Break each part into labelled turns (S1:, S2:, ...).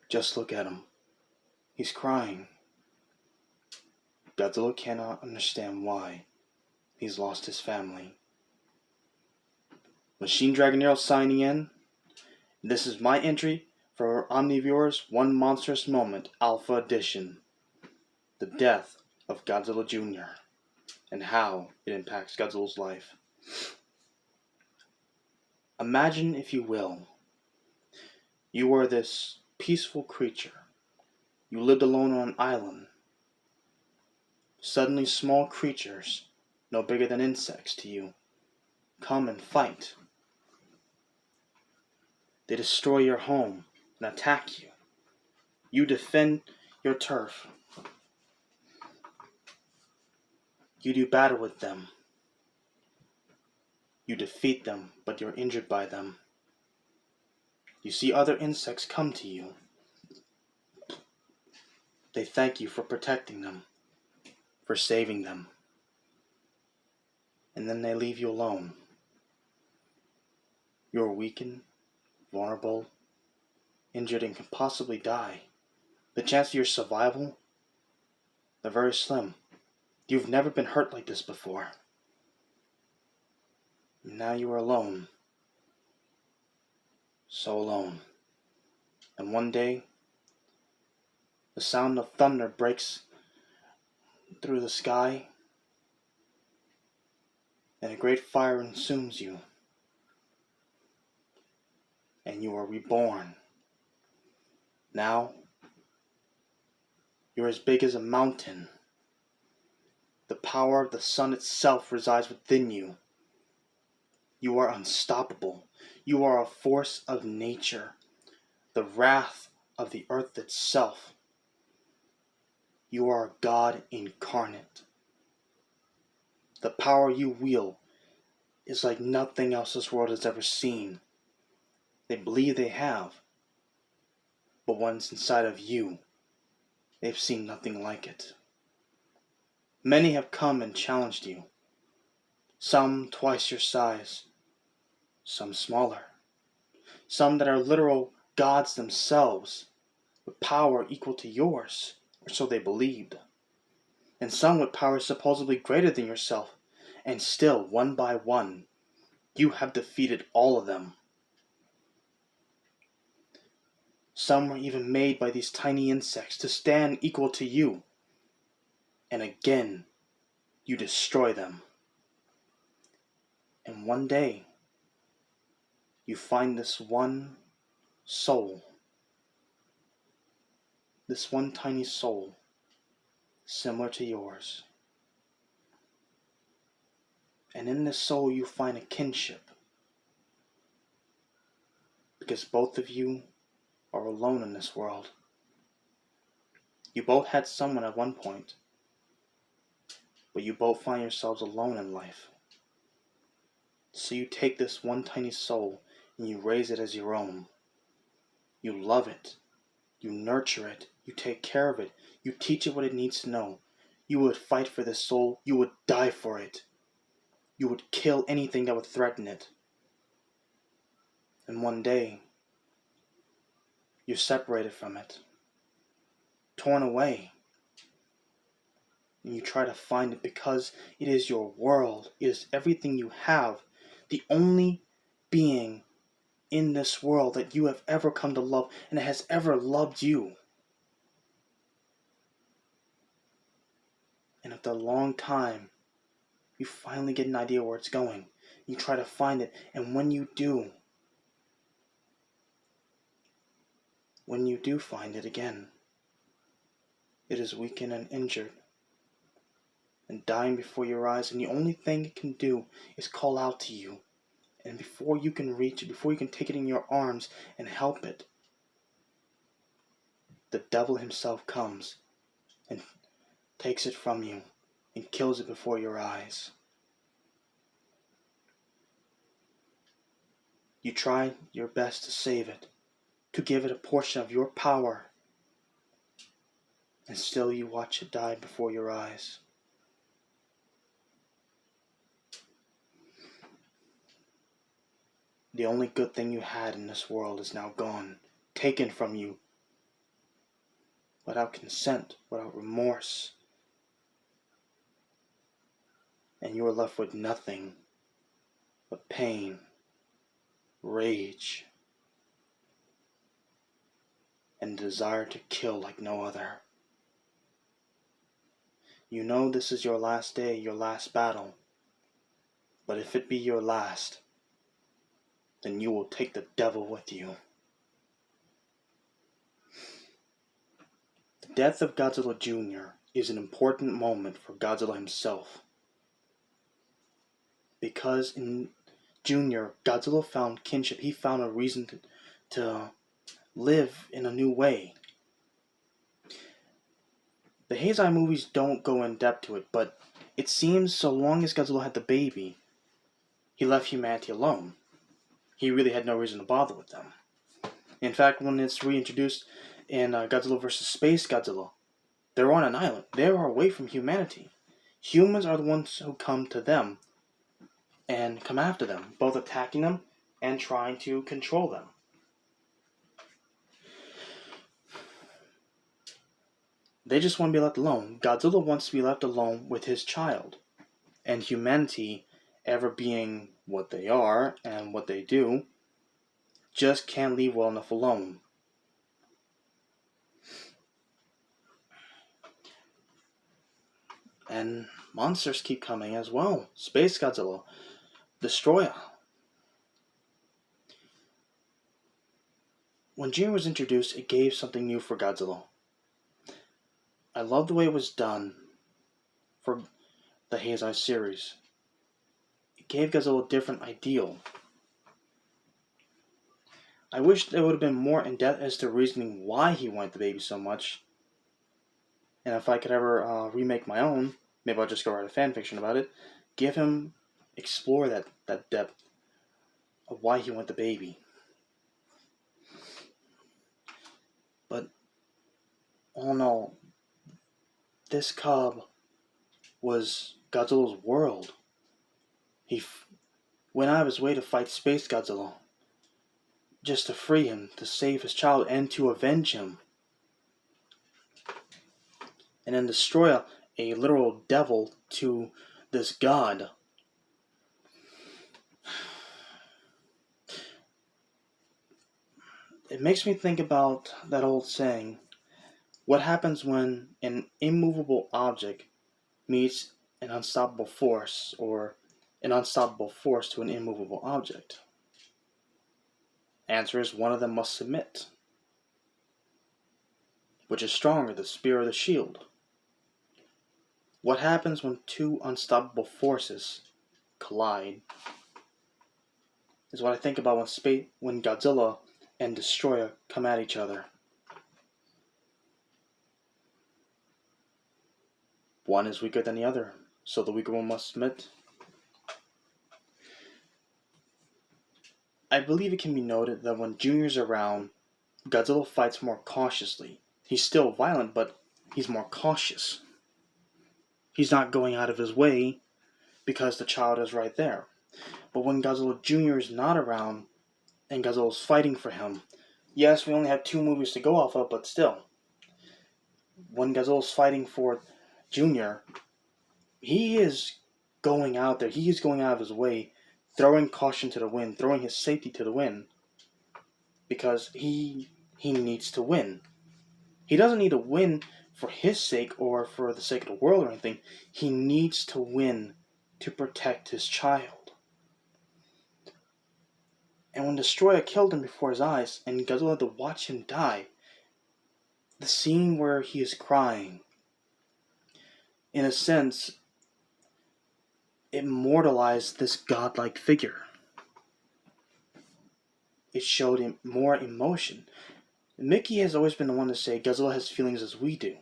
S1: Just look at him. He's crying. Godzilla cannot understand why he's lost his family. Machine Dragon Arrow signing in. This is my entry for Omnivore's One Monstrous Moment Alpha Edition. The death of Godzilla Jr. and how it impacts Godzilla's life. Imagine, if you will, you were this peaceful creature. You lived alone on an island. Suddenly small creatures, no bigger than insects to you, come and fight. They destroy your home and attack you. You defend your turf. You do battle with them. You defeat them, but you're injured by them. You see other insects come to you. They thank you for protecting them, for saving them. And then they leave you alone. You're weakened, vulnerable, injured, and can possibly die. The chance of your survival, they're very slim. You've never been hurt like this before. And now you are alone. So alone. And one day, the sound of thunder breaks through the sky, and a great fire consumes you. And you are reborn. Now, you're as big as a mountain. The power of the sun itself resides within you. You are unstoppable. You are a force of nature, the wrath of the earth itself. You are God incarnate. The power you wield is like nothing else this world has ever seen. They believe they have, but once inside of you, they've seen nothing like it. Many have come and challenged you. Some twice your size, some smaller. Some that are literal gods themselves, with power equal to yours, or so they believed. And some with power supposedly greater than yourself, and still, one by one, you have defeated all of them. Some were even made by these tiny insects to stand equal to you, and again, you destroy them. And one day, you find this one soul, this one tiny soul, similar to yours. And in this soul you find a kinship, because both of you are alone in this world. You both had someone at one point, but you both find yourselves alone in life. So you take this one tiny soul and you raise it as your own. You love it. You nurture it. You take care of it. You teach it what it needs to know. You would fight for this soul. You would die for it. You would kill anything that would threaten it. And one day, you're separated from it. Torn away. And you try to find it because it is your world. It is everything you have. The only being in this world that you have ever come to love and that has ever loved you. And after a long time, you finally get an idea where it's going. You try to find it, and when you do find it again, it is weakened and injured and dying before your eyes, and the only thing it can do is call out to you. And before you can reach it, before you can take it in your arms and help it, the devil himself comes and takes it from you and kills it before your eyes. You try your best to save it, to give it a portion of your power, and still you watch it die before your eyes. The only good thing you had in this world is now gone, taken from you without consent, without remorse. And you are left with nothing but pain, rage, and desire to kill like no other. You know this is your last day, your last battle. But if it be your last, then you will take the devil with you. The death of Godzilla Jr. is an important moment for Godzilla himself. Because in Jr., Godzilla found kinship. He found a reason to live in a new way. The Heisei movies don't go in depth to it, but it seems so long as Godzilla had the baby, he left humanity alone. He really had no reason to bother with them. In fact, when it's reintroduced in Godzilla vs. Space Godzilla, they're on an island. They are away from humanity. Humans are the ones who come to them and come after them, both attacking them and trying to control them. They just want to be left alone. Godzilla wants to be left alone with his child. And humanity, ever being what they are and what they do, just can't leave well enough alone. And monsters keep coming as well. Space Godzilla, Destroyer. When Jr. was introduced, it gave something new for Godzilla. I love the way it was done for the Heisei series. It gave Godzilla a different ideal. I wish there would have been more in depth as to reasoning why he wanted the baby so much. And if I could ever remake my own, maybe I'll just go write a fan fiction about it, explore that depth of why he wanted the baby. But all in all, this cub was Godzilla's world. He went out of his way to fight Space Godzilla, just to free him, to save his child, and to avenge him. And then Destroyer, a literal devil to this god. It makes me think about that old saying, what happens when an immovable object meets an unstoppable force, or an unstoppable force to an immovable object? Answer is one of them must submit. Which is stronger, the spear or the shield? What happens when two unstoppable forces collide is what I think about when Godzilla and Destroyer come at each other. One is weaker than the other, so the weaker one must submit. I believe it can be noted that when Junior's around, Godzilla fights more cautiously. He's still violent, but he's more cautious. He's not going out of his way because the child is right there. But when Godzilla Jr. is not around and Godzilla's fighting for him, yes, we only have 2 movies to go off of, but still. When Godzilla's fighting for Jr., he is going out there. He is going out of his way, throwing caution to the wind, throwing his safety to the wind, because he needs to win. He doesn't need to win for his sake or for the sake of the world or anything. He needs to win to protect his child. And when Destroyer killed him before his eyes and Godzilla had to watch him die, the scene where he is crying, in a sense, immortalized this godlike figure. It showed him more emotion. Mickey has always been the one to say Godzilla has feelings as we do.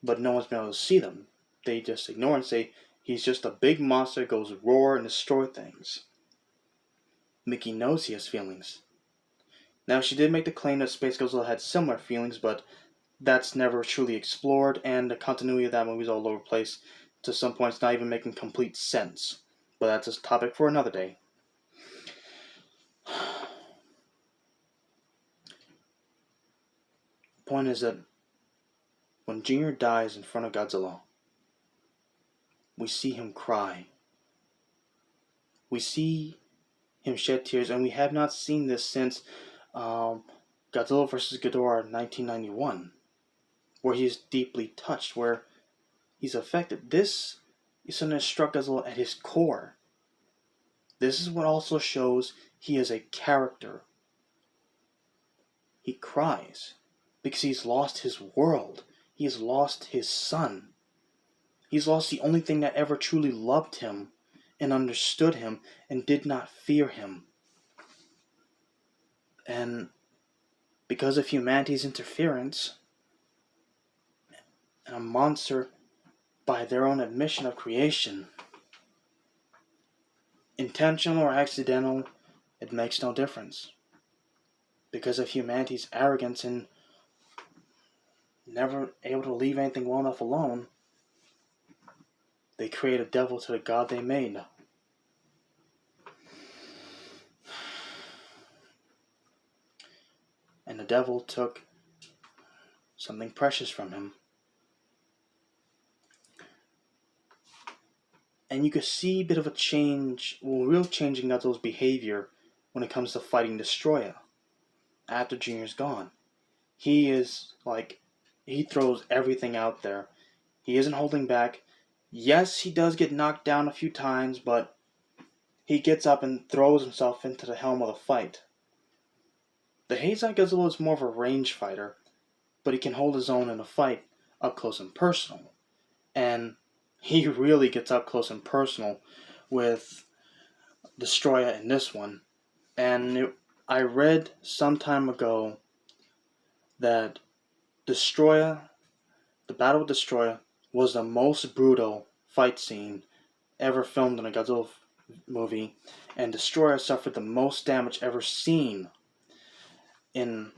S1: But no one's been able to see them. They just ignore and say, he's just a big monster that goes roar and destroy things. Mickey knows he has feelings. Now, she did make the claim that Space Godzilla had similar feelings, but that's never truly explored, and the continuity of that movie is all over the place. To some points, not even making complete sense. But that's a topic for another day. Point is that When Junior dies in front of Godzilla, we see him cry. We see him shed tears, and we have not seen this since Godzilla vs. Ghidorah 1991, where he is deeply touched, where he's affected. This is something that struck Godzilla at his core. This is what also shows he is a character. He cries because he's lost his world. He has lost his son. He's lost the only thing that ever truly loved him and understood him and did not fear him. And because of humanity's interference, and a monster by their own admission of creation, intentional or accidental, it makes no difference. Because of humanity's arrogance and never able to leave anything well enough alone, they create a devil to the god they made. And the devil took something precious from him. And you could see a bit of a change, real change in Godzilla's behavior when it comes to fighting Destroyer after Junior's gone. He is like, he throws everything out there. He isn't holding back. Yes, he does get knocked down a few times, but he gets up and throws himself into the helm of the fight. The Heisei Godzilla is more of a range fighter, but he can hold his own in a fight up close and personal. And he really gets up close and personal with Destroyer in this one. And I read some time ago that Destroyer, the Battle with Destroyer, was the most brutal fight scene ever filmed in a Godzilla movie, and Destroyer suffered the most damage ever seen in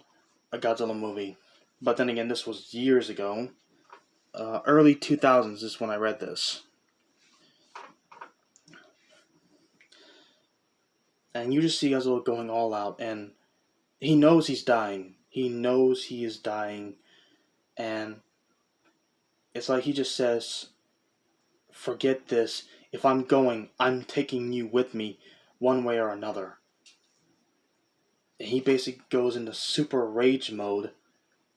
S1: a Godzilla movie. But then again, this was years ago. Early 2000s is when I read this. And you just see Godzilla going all out, and he knows he's dying. He knows he is dying, and it's like he just says, forget this. If I'm going, I'm taking you with me one way or another. And he basically goes into super rage mode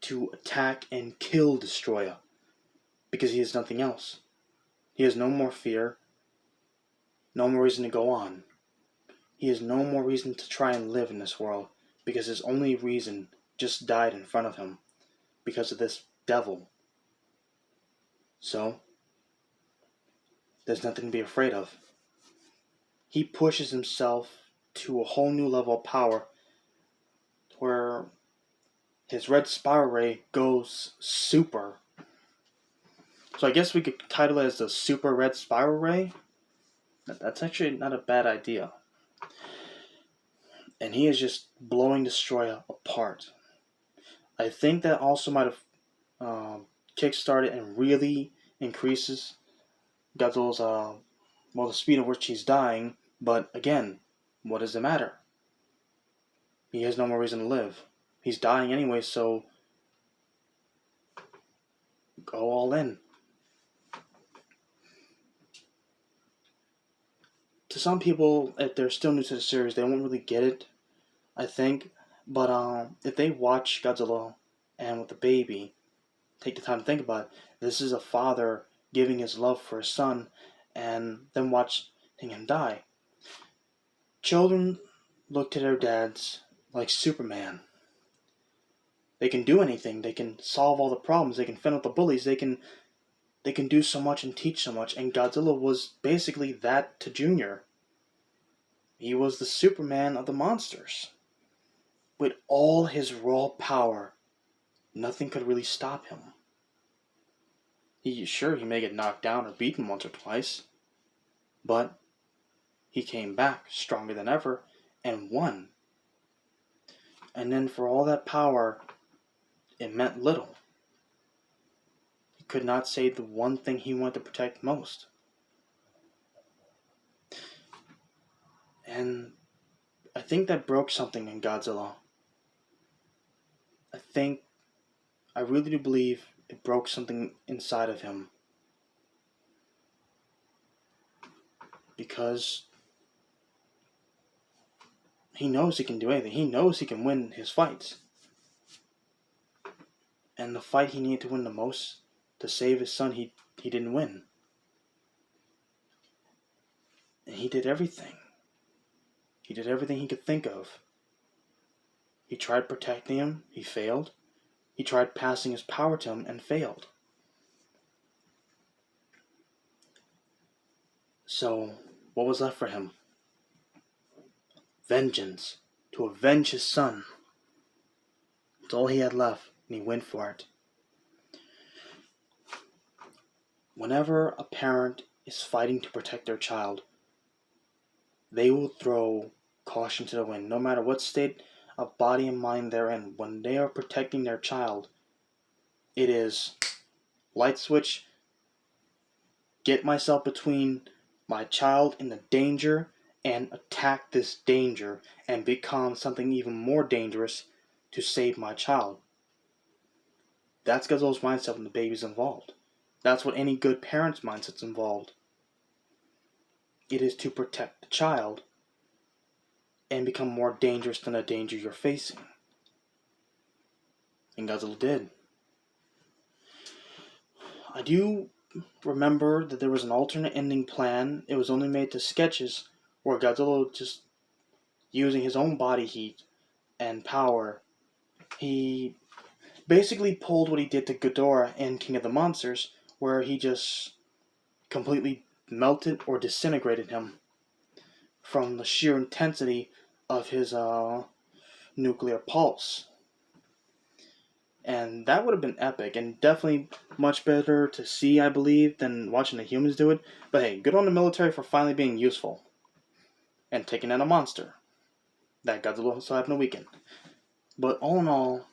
S1: to attack and kill Destroyer because he has nothing else. He has no more fear, no more reason to go on. He has no more reason to try and live in this world because his only reason just died in front of him because of this devil. So, there's nothing to be afraid of. He pushes himself to a whole new level of power where his red spiral ray goes super. So I guess we could title it as the Super Red Spiral Ray. That's actually not a bad idea. And he is just blowing Destroyer apart. I think that also might have kickstarted and really increases Godzilla's the speed at which he's dying. But again, what does it matter? He has no more reason to live. He's dying anyway, so go all in. To some people, if they're still new to the series, they won't really get it, I think. But if they watch Godzilla and with the baby, take the time to think about it, this is a father giving his love for his son and then watching him die. Children look to their dads like Superman. They can do anything. They can solve all the problems. They can fend off the bullies. They can do so much and teach so much. And Godzilla was basically that to Junior. He was the Superman of the monsters. With all his raw power, nothing could really stop him. He may get knocked down or beaten once or twice, but he came back stronger than ever and won. And then for all that power, it meant little. He could not say the one thing he wanted to protect most. And I think that broke something in Godzilla. I really do believe it broke something inside of him. Because he knows he can do anything. He knows he can win his fights. And the fight he needed to win the most to save his son, he didn't win. And he did everything. He did everything he could think of. He tried protecting him, he failed. He tried passing his power to him and failed. So, what was left for him? Vengeance. To avenge his son. That's all he had left, and he went for it. Whenever a parent is fighting to protect their child, they will throw caution to the wind, no matter what state of body and mind they're in. When they are protecting their child, it is light switch, get myself between my child in the danger and attack this danger and become something even more dangerous to save my child. That's Godzilla's mindset when the baby's involved. That's what any good parent's mindset's involved. It is to protect the child and become more dangerous than the danger you're facing. And Godzilla did. I do remember that there was an alternate ending plan. It was only made to sketches where Godzilla, just using his own body heat and power, he basically pulled what he did to Ghidorah in King of the Monsters, where he just completely melted or disintegrated him from the sheer intensity of his nuclear pulse. And that would have been epic, and definitely much better to see, I believe, than watching the humans do it. But hey, good on the military for finally being useful and taking out a monster that Godzilla also had in a weekend. But all in all,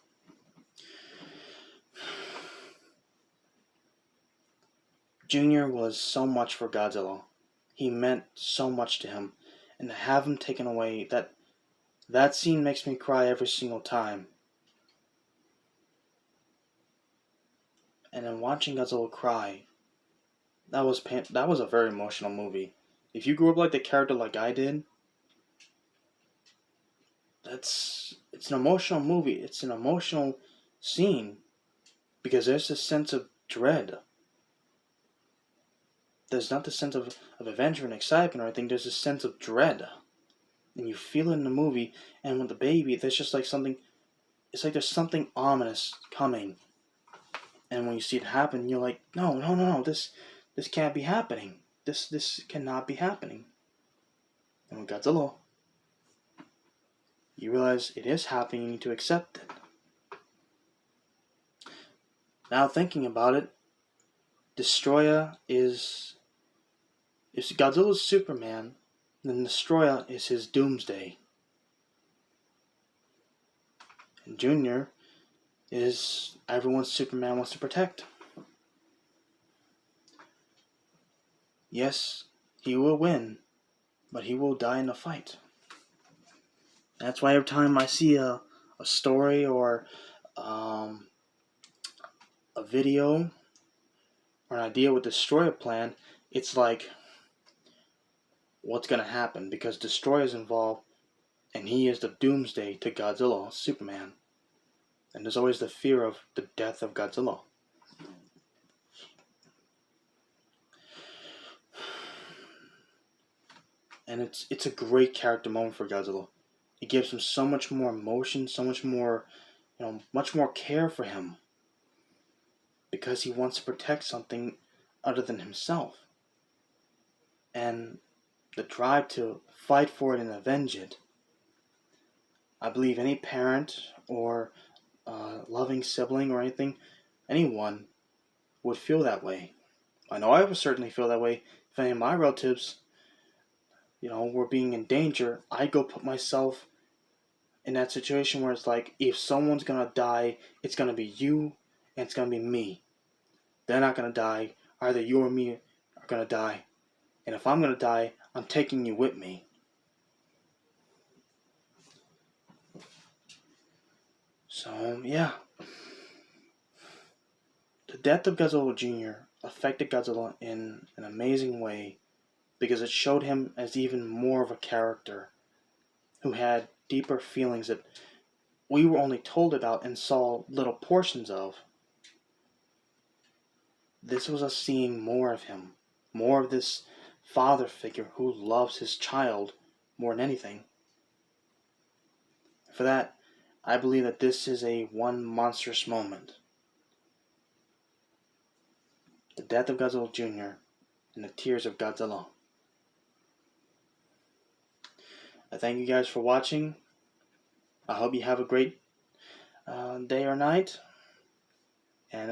S1: Junior was so much for Godzilla. He meant so much to him, and to have him taken away, that scene makes me cry every single time. And then watching Godzilla cry, that was a very emotional movie. If you grew up like the character like I did, it's an emotional movie. It's an emotional scene because there's a sense of dread. There's not the sense of adventure and excitement or anything. There's a sense of dread, and you feel it in the movie. And with the baby, there's just like something. It's like there's something ominous coming. And when you see it happen, you're like, no, this can't be happening. This cannot be happening. And with Godzilla, you realize it is happening, you need to accept it. Now thinking about it, Destroyer is Godzilla's Superman, then Destroyer is his Doomsday. And Junior is everyone's Superman wants to protect. Yes, he will win, but he will die in the fight. That's why every time I see a story or a video or an idea with Destroyer plan, it's like, what's going to happen? Because Destroyer's involved, and he is the Doomsday to Godzilla, Superman. And there's always the fear of the death of Godzilla. And it's a great character moment for Godzilla. It gives him so much more emotion, so much more, much more care for him. Because he wants to protect something other than himself. And the drive to fight for it and avenge it. I believe any parent or loving sibling or anyone would feel that way. I know I would certainly feel that way if any of my relatives, were being in danger. I'd go put myself in that situation where it's like, if someone's gonna die, it's gonna be you and it's gonna be me. They're not gonna die. Either you or me are gonna die. And if I'm gonna die, I'm taking you with me. So, yeah. The death of Godzilla Jr. affected Godzilla in an amazing way because it showed him as even more of a character who had deeper feelings that we were only told about and saw little portions of. This was us seeing more of him, more of this father figure who loves his child more than anything. For that, I believe that this is a one monstrous moment. The death of Godzilla Jr. and the tears of Godzilla. I thank you guys for watching. I hope you have a great day or night. And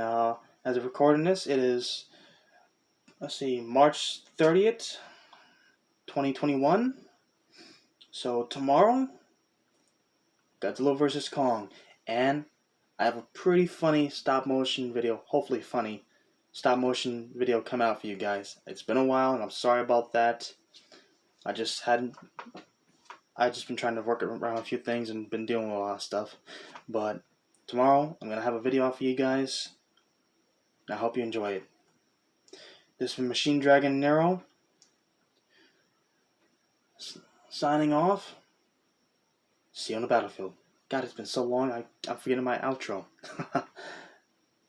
S1: as of recording this, it is, March 30th, 2021. So tomorrow, Godzilla vs. Kong. And I have a pretty funny stop motion video, hopefully funny, stop motion video come out for you guys. It's been a while and I'm sorry about that. I just been trying to work around a few things and been dealing with a lot of stuff. But tomorrow, I'm going to have a video out for you guys. And I hope you enjoy it. This is Machine Dragon Nero. Signing off. See you on the battlefield. God, it's been so long, I'm forgetting my outro.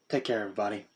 S1: Take care, everybody.